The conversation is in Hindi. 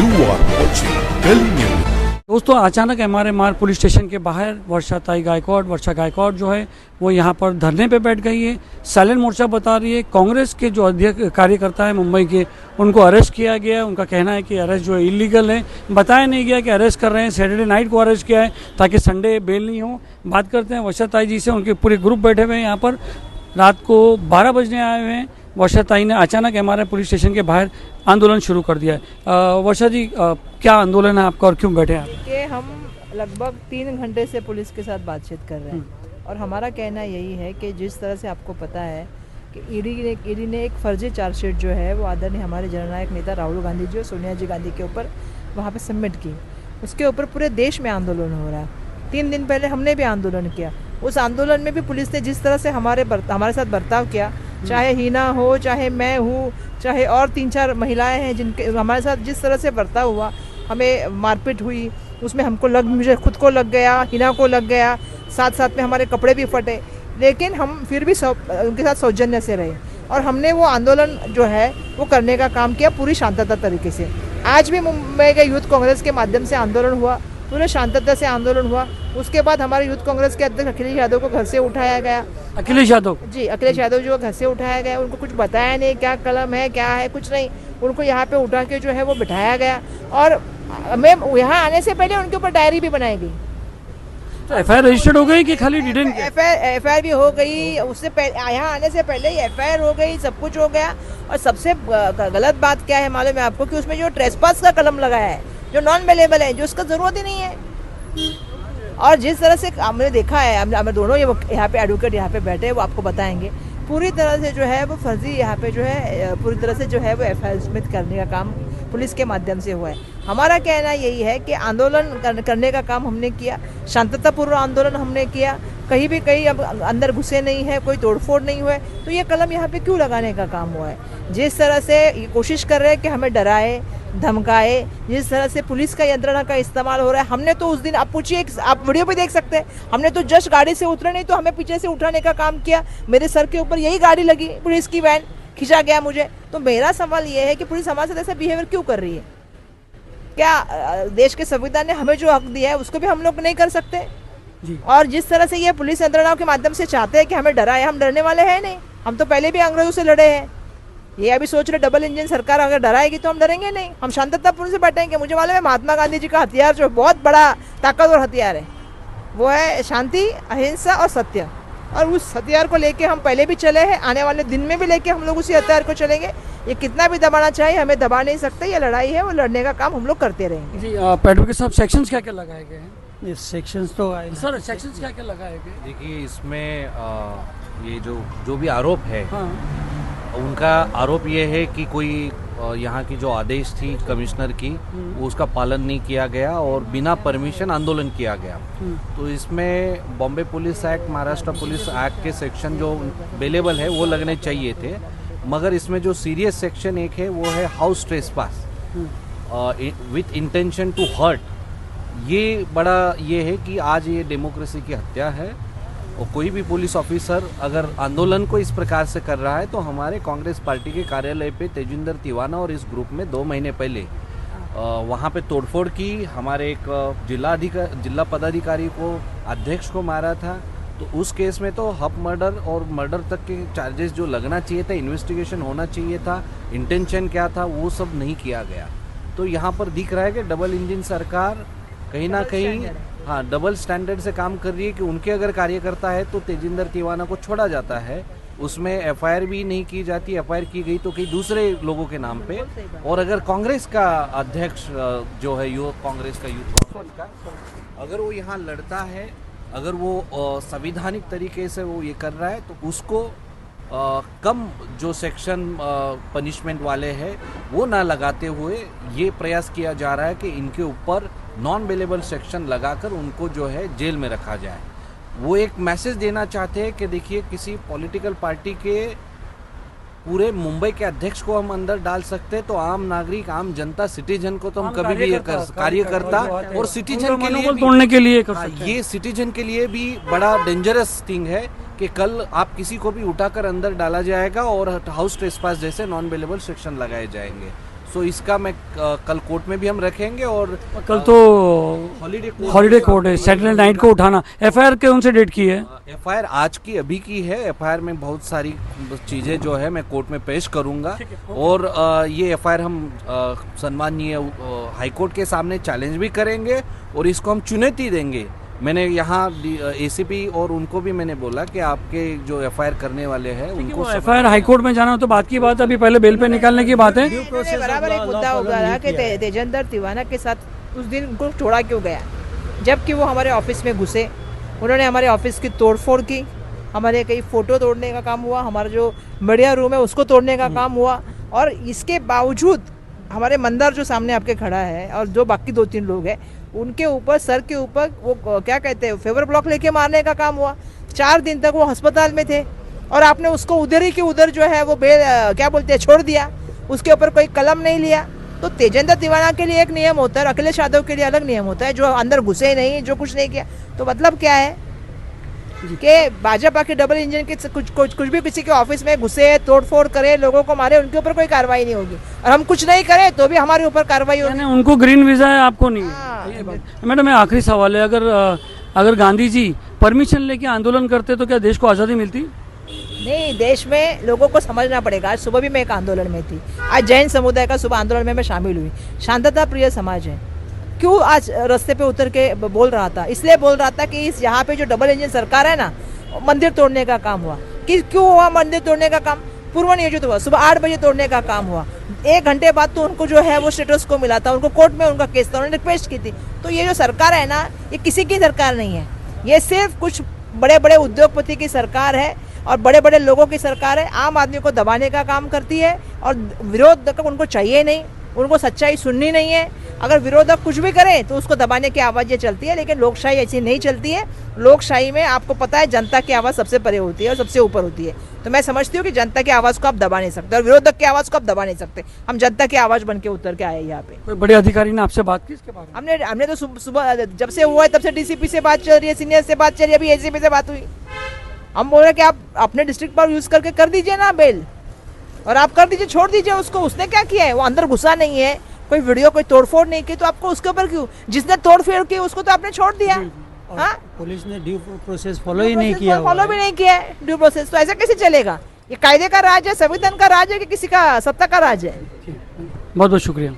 You are watching Delhi News. दोस्तों अचानक MRMR पुलिस स्टेशन के बाहर वर्षा गायकवाड़ जो है वो यहाँ पर धरने पे बैठ गई है। साइलेंट मोर्चा बता रही है। कांग्रेस के जो अध्यक्ष कार्यकर्ता है मुंबई के, उनको अरेस्ट किया गया है। उनका कहना है कि अरेस्ट जो है इलीगल है, बताया नहीं गया कि अरेस्ट कर रहे हैं। सैटरडे नाइट को अरेस्ट किया है ताकि संडे बेल नहीं हो। बात करते हैं वर्षा जी से। उनके पूरे ग्रुप बैठे हुए हैं यहाँ पर। रात को 12 बजने आए हुए हैं। वर्षा ने अचानक MRM पुलिस स्टेशन के बाहर आंदोलन शुरू कर दिया है। वर्षा जी, क्या आंदोलन है आपका और क्यों बैठे हैं? देखिए, हम लगभग 3 घंटे से पुलिस के साथ बातचीत कर रहे हैं और हमारा कहना यही है कि जिस तरह से आपको पता है कि ईडी ने एक फर्जी चार्जशीट जो है वो आदरणीय हमारे जननायक नेता राहुल गांधी जी और सोनिया जी गांधी के ऊपर वहाँ पे सबमिट की। उसके ऊपर पूरे देश में आंदोलन हो रहा है। 3 दिन पहले हमने भी आंदोलन किया। उस आंदोलन में भी पुलिस ने जिस तरह से हमारे साथ बर्ताव किया, चाहे हीना हो, चाहे मैं हूँ, चाहे और 3-4 महिलाएं हैं जिनके हमारे साथ जिस तरह से बर्ताव हुआ, हमें मारपीट हुई, उसमें मुझे खुद को लग गया, हिना को लग गया, साथ में हमारे कपड़े भी फटे, लेकिन हम फिर भी उनके साथ सौजन्य से रहे और हमने वो आंदोलन जो है वो करने का काम किया पूरी शांतता तरीके से। आज भी मुंबई के यूथ कांग्रेस के माध्यम से आंदोलन हुआ, पूरे शांतता से आंदोलन हुआ। उसके बाद हमारे यूथ कांग्रेस के अध्यक्ष अखिलेश यादव को घर से उठाया गया। अखिलेश यादव जी को घर से उठाया गया। उनको कुछ बताया नहीं, क्या कलम है क्या है, कुछ नहीं। उनको यहाँ पे उठा के जो है वो बिठाया गया और मैं यहाँ आने से पहले उनके ऊपर डायरी भी बनाई गई। तो FIR रजिस्टर्ड हो गई कि खाली डिटेन? FIR भी हो गई। उससे पहले यहाँ आने से पहले ही FIR हो गई, सब कुछ हो गया। और सबसे गलत बात क्या है मालूम है आपको, कि उसमें जो ट्रेसपास का कलम लगाया है, जो नॉन अवेलेबल है, जो उसका जरूरत ही नहीं है। और जिस तरह से हमने देखा है, हमें दोनों यहाँ पे एडवोकेट यहाँ पे बैठे हैं, वो आपको बताएंगे पूरी तरह से जो है वो फर्जी यहाँ पे जो है पूरी तरह से जो है वो FIR सबमिट करने का काम पुलिस के माध्यम से हुआ है। हमारा कहना यही है कि आंदोलन करने का काम हमने किया, शांततापूर्व आंदोलन हमने किया, कहीं अब अंदर घुसे नहीं है, कोई तोड़फोड़ नहीं हुआ है। तो ये कलम यहाँ पे क्यों लगाने का काम हुआ है? जिस तरह से ये कोशिश कर रहे हैं कि हमें डराए धमकाए, जिस तरह से पुलिस का यंत्रणा का इस्तेमाल हो रहा है। हमने तो उस दिन, आप पूछिए, आप वीडियो पे देख सकते हैं, हमने तो जस्ट गाड़ी से उतरे नहीं तो हमें पीछे से उठाने का काम किया। मेरे सर के ऊपर यही गाड़ी लगी, पुलिस की वैन, खींचा गया मुझे। तो मेरा सवाल ये है कि पुलिस हमारे साथ ऐसा बिहेवियर क्यों कर रही है? क्या देश के संविधान ने हमें जो हक दिया है उसको भी हम लोग नहीं कर सकते? और जिस तरह से ये पुलिस यंत्रणाओं के माध्यम से चाहते हैं कि हमें डराए, हम डरने वाले हैं नहीं। हम तो पहले भी अंग्रेजों से लड़े हैं। ये अभी सोच रहे डबल इंजन सरकार अगर डराएगी तो हम डरेंगे नहीं, हम शांततापूर्ण से बैठेंगे। मुझे मालूम है महात्मा गांधी जी का हथियार जो बहुत बड़ा ताकतवर हथियार है वो है शांति, अहिंसा और सत्य। और उस हथियार को लेके हम पहले भी चले हैं, आने वाले दिन में भी लेके हम लोग उसी हथियार को चलेंगे। ये कितना भी दबाना चाहिए, हमें दबा नहीं सकते। ये लड़ाई है, वो लड़ने का काम हम लोग करते रहेंगे। जी, एडवोकेट साहब, सेक्शंस क्या क्या लगाए गए हैं? ये सेक्शंस तो सर, सेक्शंस क्या क्या लगाए गए? देखिए, इसमें ये जो भी आरोप है, हाँ। उनका आरोप ये है कि कोई यहाँ की जो आदेश थी कमिश्नर की, वो उसका पालन नहीं किया गया और बिना परमिशन आंदोलन किया गया। तो इसमें Bombay police act, Maharashtra police act के सेक्शन जो अवेलेबल है वो लगने चाहिए थे, मगर इसमें जो सीरियस सेक्शन एक है वो है house trespass with intention to hurt. ये बड़ा ये है कि आज ये डेमोक्रेसी की हत्या है और कोई भी पुलिस ऑफिसर अगर आंदोलन को इस प्रकार से कर रहा है तो हमारे कांग्रेस पार्टी के कार्यालय पे तेजिंदर तिवाना और इस ग्रुप में 2 महीने पहले वहाँ पे तोड़फोड़ की। हमारे एक जिला पदाधिकारी को, अध्यक्ष को मारा था। तो उस केस में तो हब मर्डर और मर्डर तक के चार्जेस जो लगना चाहिए था, इन्वेस्टिगेशन होना चाहिए था, इंटेंशन क्या था, वो सब नहीं किया गया। तो यहाँ पर दिख रहा है कि डबल इंजन सरकार कहीं ना कहीं डबल स्टैंडर्ड से काम कर रही है कि उनके अगर कार्यकर्ता है तो तेजिंदर तिवाना को छोड़ा जाता है, उसमें FIR भी नहीं की जाती, FIR की गई तो कई दूसरे लोगों के नाम पे। और अगर कांग्रेस का अध्यक्ष जो है कांग्रेस का अगर वो यहाँ लड़ता है, अगर वो संवैधानिक तरीके से वो ये कर रहा है तो उसको कम जो सेक्शन पनिशमेंट वाले हैं वो ना लगाते हुए ये प्रयास किया जा रहा है कि इनके ऊपर नॉन अवेलेबल सेक्शन लगाकर उनको जो है जेल में रखा जाए। वो एक मैसेज देना चाहते हैं कि देखिए, किसी पॉलिटिकल पार्टी के पूरे मुंबई के अध्यक्ष को हम अंदर डाल सकते हैं तो आम नागरिक, आम जनता, सिटीजन को तो हम कभी भी कार्यकर्ता और सिटीजन के लिए तोड़ने के लिए कर सकते हैं। ये सिटीजन के लिए भी बड़ा डेंजरस थिंग है कि कल आप किसी को भी उठाकर अंदर डाला जाएगा और हाउस ट्रेसपास जैसे नॉन अवेलेबल सेक्शन लगाए जाएंगे। सो इसका मैं कल कोर्ट में भी हम रखेंगे और कल तो हॉलीडे कोर्ट है, सैटरडे नाइट को उठाना। एफआईआर कौन से डेट की है? एफआईआर आज की अभी की है। एफआईआर में बहुत सारी चीज़ें जो है मैं कोर्ट में पेश करूंगा और ये एफआईआर हम सम्माननीय हाईकोर्ट के सामने चैलेंज भी करेंगे और इसको हम चुनौती देंगे। मैंने यहाँ एसीपी और उनको भी मैंने बोला कि आपके जो एफआईआर करने वाले हैं उनको एफआईआर हाईकोर्ट में जाना हो तो बात की बात है, अभी पहले बेल पे निकालने की बात है। इन्होंने बराबर एक मुद्दा उठाया कि तेजेंद्र तिवाना के साथ उस दिन उनको छोड़ा क्यों गया, जबकि वो हमारे ऑफिस में घुसे, उन्होंने हमारे ऑफिस की तोड़फोड़ की, हमारे कई फोटो तोड़ने का काम हुआ, हमारा जो मीडिया रूम है उसको तोड़ने का काम हुआ, और इसके बावजूद हमारे मंदार जो सामने आपके खड़ा है और जो बाकी 2-3 लोग हैं उनके ऊपर सर के ऊपर वो क्या कहते हैं फेवर ब्लॉक लेके मारने का काम हुआ। 4 दिन तक वो अस्पताल में थे और आपने उसको उधर ही के उधर जो है वो क्या बोलते हैं छोड़ दिया, उसके ऊपर कोई कलम नहीं लिया। तो तेजेंद्र तिवाना के लिए एक नियम होता है, अखिलेश यादव के लिए अलग नियम होता है, जो अंदर घुसे ही नहीं, जो कुछ नहीं किया। तो मतलब क्या है कि भाजपा के डबल इंजन के कुछ भी किसी के ऑफिस में घुसे, तोड़फोड़ करे, लोगों को मारे, उनके ऊपर कोई कार्रवाई नहीं होगी, और हम कुछ नहीं करें तो भी हमारे ऊपर कार्रवाई होगी। उनको ग्रीन वीजा है, आपको नहीं है। मैडम मैं आखिरी सवाल है, अगर गांधी जी परमिशन लेके आंदोलन करते तो क्या देश को आज़ादी मिलती? नहीं, देश में लोगों को समझना पड़ेगा। आज सुबह भी मैं एक आंदोलन में थी, आज जैन समुदाय का सुबह आंदोलन में मैं शामिल हुई। शांतता प्रिय समाज है, क्यों आज रास्ते पे उतर के बोल रहा था? इसलिए बोल रहा था कि इस यहाँ पे जो डबल इंजन सरकार है ना, मंदिर तोड़ने का काम हुआ। कि क्यों हुआ मंदिर तोड़ने का काम? पूर्व नियोजित हुआ, सुबह 8 बजे तोड़ने का काम हुआ। 1 घंटे बाद तो उनको जो है वो स्टेटस को मिला था, उनको कोर्ट में उनका केस था, उन्होंने रिक्वेस्ट की थी। तो ये जो सरकार है ना, ये किसी की सरकार नहीं है, ये सिर्फ कुछ बड़े बड़े उद्योगपति की सरकार है और बड़े बड़े लोगों की सरकार है। आम आदमी को दबाने का काम करती है और विरोधक उनको चाहिए नहीं, उनको सच्चाई सुननी नहीं है। अगर विरोधक कुछ भी करे तो उसको दबाने की आवाज़ें चलती है, लेकिन लोकशाही ऐसी नहीं चलती है। लोकशाही में आपको पता है जनता की आवाज़ सबसे परे होती है और सबसे ऊपर होती है। तो मैं समझती हूँ कि जनता की आवाज़ को आप दबा नहीं सकते और विरोधक की आवाज़ को आप दबा नहीं सकते। हम जनता की आवाज़ बन के उतर के आए यहाँ पे। कोई बड़े अधिकारी ने आपसे बात की इसके बारे में? हमने तो सुबह जब से हुआ है तब से डीसीपी से बात चल रही है, सीनियर से बात चल रही है, अभी एसीपी से बात हुई। हम बोल रहे हैं कि आप अपने डिस्ट्रिक्ट पावर यूज करके कर दीजिए ना बेल, और आप कर दीजिए, छोड़ दीजिए उसको। उसने क्या किया है? वो अंदर घुसा नहीं है, कोई वीडियो कोई तोड़फोड़ नहीं की, तो आपको उसके ऊपर क्यों? जिसने तोड़फोड़ की उसको तो आपने छोड़ दिया। हाँ, पुलिस ने ड्यू प्रोसेस फॉलो ही नहीं किया, फॉलो भी नहीं किया है ड्यू प्रोसेस। तो ऐसा कैसे चलेगा? ये कायदे का राज है, संविधान का राज है कि किसी का सत्ता का राज है? बहुत बहुत शुक्रिया।